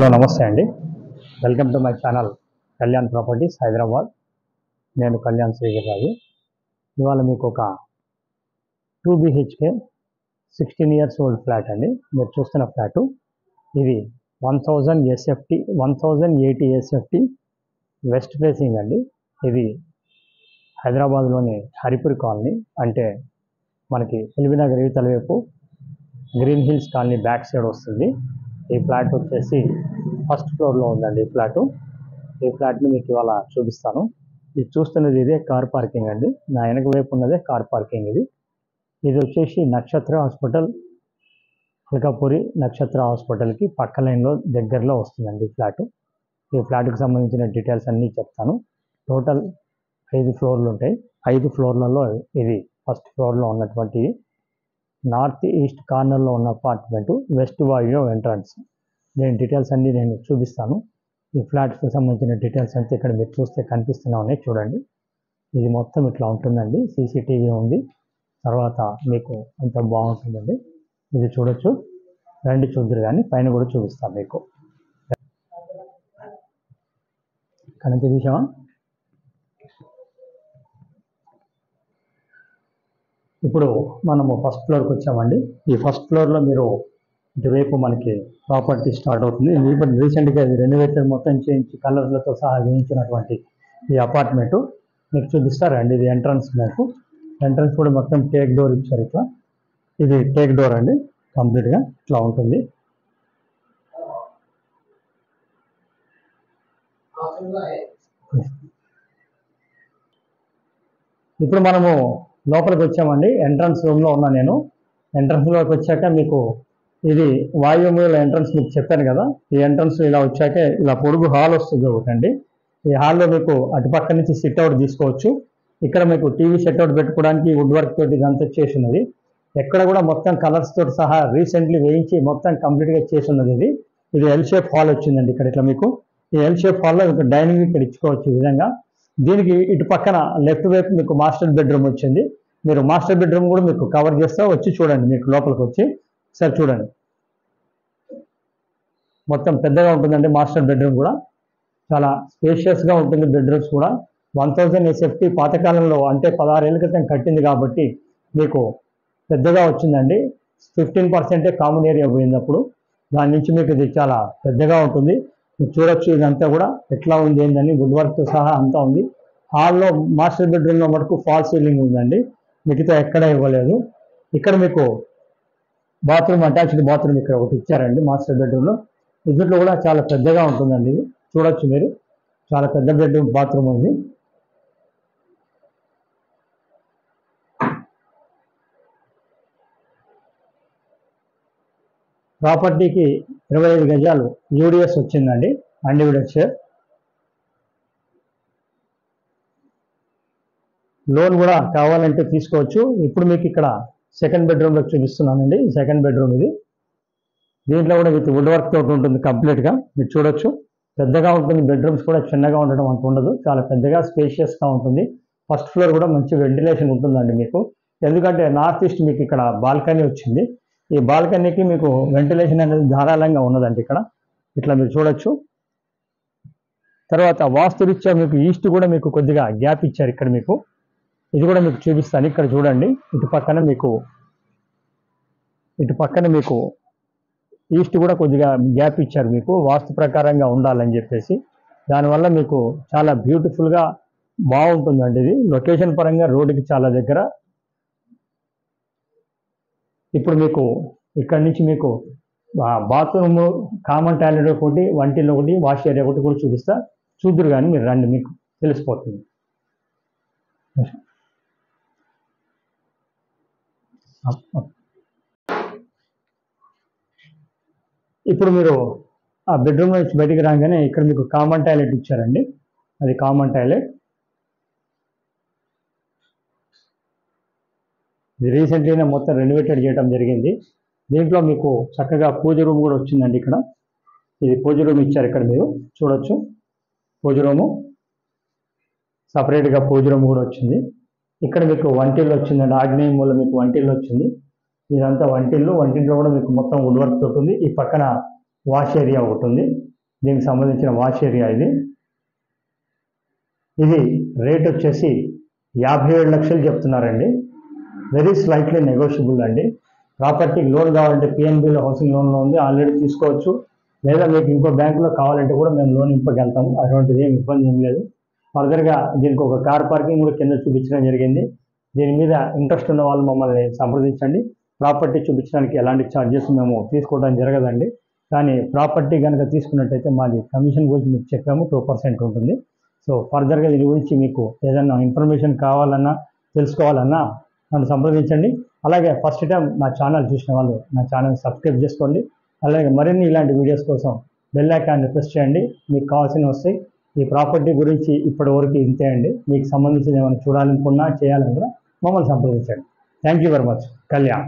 Hello నమస్తే అండి. Welcome to my channel Kalyan properties Hyderabad. నేను కళ్యాణ్ శ్రీగిరిరాజు. ఇవాళ మీకు ఒక 2 BHK 16 years old ఫ్లాట్ అండి. మీరు చూస్తున్న ఫ్లాటు ఇది 1080 SFT వెస్ట్ ఫేసింగ్ అండి. ఇది హైదరాబాద్లోని హరిపురి కాలనీ, అంటే మనకి ఎల్బీనగర్ యువతల వైపు green hills colony back side వస్తుంది. ఈ ఫ్లాట్ వచ్చేసి ఫస్ట్ ఫ్లోర్లో ఉందండి. ఈ ఫ్లాట్ని మీకు ఇవాళ చూపిస్తాను. ఇది చూస్తున్నది ఇదే కార్ పార్కింగ్ అండి. నా వెనక వైపు ఉన్నదే కార్ పార్కింగ్. ఇది వచ్చేసి నక్షత్ర హాస్పిటల్, అల్కాపురి నక్షత్ర హాస్పిటల్కి పక్క లైన్లో దగ్గరలో వస్తుందండి ఈ ఫ్లాట్కి సంబంధించిన డీటెయిల్స్ అన్నీ చెప్తాను. టోటల్ 5 ఫ్లోర్లు ఉంటాయి. 5 ఫ్లోర్లలో ఇది ఫస్ట్ ఫ్లోర్లో ఉన్నటువంటి నార్త్ ఈస్ట్ కార్నర్లో ఉన్న అపార్ట్మెంటు, వెస్ట్ వాయు ఎంట్రన్స్. నేను డీటెయిల్స్ అన్నీ నేను చూపిస్తాను. ఈ ఫ్లాట్స్కి సంబంధించిన డీటెయిల్స్ అంతా ఇక్కడ మీరు చూస్తే కనిపిస్తూనే ఉన్నాయి, చూడండి. ఇది మొత్తం ఇట్లా ఉంటుందండి. సీసీటీవీ ఉంది. తర్వాత మీకు అంత బాగుంటుందండి. ఇది చూడొచ్చు. రండి చూద్దరు, కానీ పైన కూడా చూపిస్తాను మీకు. కనుక చూసామా? ఇప్పుడు మనము ఫస్ట్ ఫ్లోర్కి వచ్చామండి. ఈ ఫస్ట్ ఫ్లోర్లో మీరు ఇటువైపు మనకి ప్రాపర్టీ స్టార్ట్ అవుతుంది. ఇప్పుడు రీసెంట్గా ఇది రెనోవేటెడ్ మొత్తం చేయించి కలర్లతో సహా వేయించినటువంటి ఈ అపార్ట్మెంటు మీకు చూపిస్తారండి. ఇది ఎంట్రన్స్. మీకు ఎంట్రన్స్ కూడా మొత్తం టేక్ డోర్ ఇచ్చారు. ఇట్లా ఇది టేక్ డోర్ అండి. కంప్లీట్గా ఇట్లా ఉంటుంది. ఇప్పుడు మనము లోపలికి వచ్చామండి. ఎంట్రన్స్ రూమ్లో ఉన్నా నేను. ఎంట్రన్స్లోకి వచ్చాక మీకు ఇది వాయుమూల ఎంట్రన్స్ మీకు చెప్పాను కదా. ఈ ఎంట్రన్స్ ఇలా వచ్చాక ఇలా పొడుగు హాల్ వస్తుంది ఒకటండి. ఈ హాల్లో మీకు అటుపక్క నుంచి సిట్అవుట్ తీసుకోవచ్చు. ఇక్కడ మీకు టీవీ సెట్అవుట్ పెట్టుకోవడానికి వుడ్ వర్క్ తోటి ఇదంతా చేసి ఉన్నది. ఎక్కడ కూడా మొత్తం కలర్స్ తోటి సహా రీసెంట్లీ వేయించి మొత్తం కంప్లీట్గా చేసి ఉన్నది. ఇది ఎల్ షేప్ హాల్ వచ్చిందండి. ఇక్కడ ఇట్లా మీకు ఈ ఎల్ షేప్ హాల్లో మీకు డైనింగ్ ఇక్కడ ఇచ్చుకోవచ్చు ఈ విధంగా. దీనికి ఇటు పక్కన లెఫ్ట్ వైపు మీకు మాస్టర్ బెడ్రూమ్ వచ్చింది. మీరు మాస్టర్ బెడ్రూమ్ కూడా మీకు కవర్ చేస్తే వచ్చి చూడండి. మీకు లోపలికి వచ్చి సరే చూడండి. మొత్తం పెద్దగా ఉంటుందండి. మాస్టర్ బెడ్రూమ్ కూడా చాలా స్పేషియస్గా ఉంటుంది. బెడ్రూమ్స్ కూడా 1000 SFT పాతకాలంలో, అంటే 16 ఏళ్ళ క్రితం కట్టింది కాబట్టి మీకు పెద్దగా వచ్చిందండి. 15% కామన్ ఏరియా పోయినప్పుడు దాని నుంచి మీకు ఇది చాలా పెద్దగా ఉంటుంది. మీరు చూడొచ్చు. ఇదంతా కూడా ఎట్లా ఉంది ఏంటని వుడ్ వర్క్తో సహా అంతా ఉంది. హాల్లో మాస్టర్ బెడ్రూమ్లో మటుకు ఫాల్ సీలింగ్ ఉందండి. మిగతా ఎక్కడ ఇవ్వలేదు. ఇక్కడ మీకు బాత్రూమ్, అటాచ్డ్ బాత్రూమ్ ఇక్కడ ఒకటి ఇచ్చారండి మాస్టర్ బెడ్రూమ్లో. ఇందులో కూడా చాలా పెద్దగా ఉంటుందండి. ఇది చూడొచ్చు మీరు. చాలా పెద్ద బెడ్రూమ్ బాత్రూమ్ ఉంది. ప్రాపర్టీకి 25 గజాలు యూడిఎస్ వచ్చిందండి, అన్డివిడెడ్ షేర్. లోన్ కూడా కావాలంటే తీసుకోవచ్చు. ఇప్పుడు మీకు ఇక్కడ సెకండ్ బెడ్రూమ్లో చూపిస్తున్నానండి. సెకండ్ బెడ్రూమ్ ఇది. దీంట్లో కూడా విత్ వుడ్ వర్క్ తోటి ఉంటుంది కంప్లీట్గా. మీరు చూడొచ్చు. పెద్దగా ఉంటుంది. బెడ్రూమ్స్ కూడా చిన్నగా ఉండడం అంత ఉండదు. చాలా పెద్దగా స్పేషియస్గా ఉంటుంది. ఫస్ట్ ఫ్లోర్ కూడా మంచి వెంటిలేషన్ ఉంటుందండి మీకు. ఎందుకంటే నార్త్ ఈస్ట్ మీకు ఇక్కడ బాల్కనీ వచ్చింది. ఈ బాల్కనీకి మీకు వెంటిలేషన్ అనేది ధారాళంగా ఉన్నదండి ఇక్కడ. ఇట్లా మీరు చూడొచ్చు. తర్వాత వాస్తురీత్యా మీకు ఈస్ట్ కూడా మీకు కొద్దిగా గ్యాప్ ఇచ్చారు ఇక్కడ మీకు. ఇది కూడా మీకు చూపిస్తాను. ఇక్కడ చూడండి. ఇటు పక్కన మీకు ఈస్ట్ కూడా కొద్దిగా గ్యాప్ ఇచ్చారు మీకు, వాస్తు ప్రకారంగా ఉండాలని చెప్పేసి. దానివల్ల మీకు చాలా బ్యూటిఫుల్గా బాగుంటుందండి. ఇది లొకేషన్ పరంగా రోడ్డుకి చాలా దగ్గర. ఇప్పుడు మీకు ఇక్కడి నుంచి మీకు బాత్రూమ్, కామన్ టాయిలెట్ ఒకటి, వంటిల్లో ఒకటి, వాష్ ఏరియా ఒకటి కూడా చూపిస్తా. చూద్దరు కానీ మీరు రండి, మీకు తెలిసిపోతుంది. ఇప్పుడు మీరు ఆ బెడ్రూమ్ నుంచి బయటికి రాగానే ఇక్కడ మీకు కామన్ టాయిలెట్ ఇచ్చారండి. అది కామన్ టాయిలెట్. ఇది రీసెంట్లీనే మొత్తం రెనోవేటెడ్ చేయడం జరిగింది. దీంట్లో మీకు చక్కగా పూజ రూమ్ కూడా వచ్చిందండి ఇక్కడ. ఇది పూజ రూమ్ ఇచ్చారు ఇక్కడ మీరు చూడొచ్చు. పూజ రూము సపరేట్గా పూజ రూమ్ కూడా వచ్చింది. ఇక్కడ మీకు వంటిల్లు వచ్చిందండి. ఆగ్నేయ మూల మీకు వంటిల్లు వచ్చింది. ఇదంతా వంటిల్లు. వంటింట్లో కూడా మీకు మొత్తం వుడ్ వర్క్ తోటి ఉంది. ఈ పక్కన వాష్ ఏరియా ఒకటి ఉంది. దీనికి సంబంధించిన వాష్ ఏరియా ఇది రేట్ వచ్చేసి 57 లక్షలు చెప్తున్నారండి. వెరీ స్లైట్లీ నెగోషియబుల్ అండి. ప్రాపర్టీకి లోన్ కావాలంటే పిఎన్బిలో హౌసింగ్ లోన్లో ఉంది, ఆల్రెడీ తీసుకోవచ్చు. లేదా మీకు ఇంకో బ్యాంకులో కావాలంటే కూడా మేము లోన్ ఇవ్వగలుగుతాము. అటువంటిది ఏమి ఇబ్బంది ఏం లేదు. ఫర్దర్గా దీనికి ఒక కార్ పార్కింగ్ కూడా కింద చూపించడం జరిగింది. దీని మీద ఇంట్రెస్ట్ ఉన్న వాళ్ళు మమ్మల్ని సంప్రదించండి. ప్రాపర్టీ చూపించడానికి ఎలాంటి ఛార్జెస్ మేము తీసుకోవడం జరగదండి. కానీ ప్రాపర్టీ కనుక తీసుకున్నట్టయితే మాది కమిషన్ గురించి మీకు చెప్పాము, 2% ఉంటుంది. సో ఫర్దర్గా దీని గురించి మీకు ఏదైనా ఇన్ఫర్మేషన్ కావాలన్నా తెలుసుకోవాలన్నా నన్ను సంప్రదించండి. అలాగే ఫస్ట్ టైం నా ఛానల్ చూసిన వాళ్ళు నా ఛానల్ సబ్స్క్రైబ్ చేసుకోండి. అలాగే మరిన్ని ఇలాంటి వీడియోస్ కోసం బెల్ ఐకాన్ని ప్రెస్ చేయండి. మీకు కావాల్సినవి వస్తాయి. ఈ ప్రాపర్టీ గురించి ఇప్పటివరకు ఇంతే అండి. మీకు సంబంధించిన ఏమైనా చూడాలనుకున్నా చేయాలనుకున్నా మమ్మల్ని సంప్రదించండి. Thank you very much. Kalyan.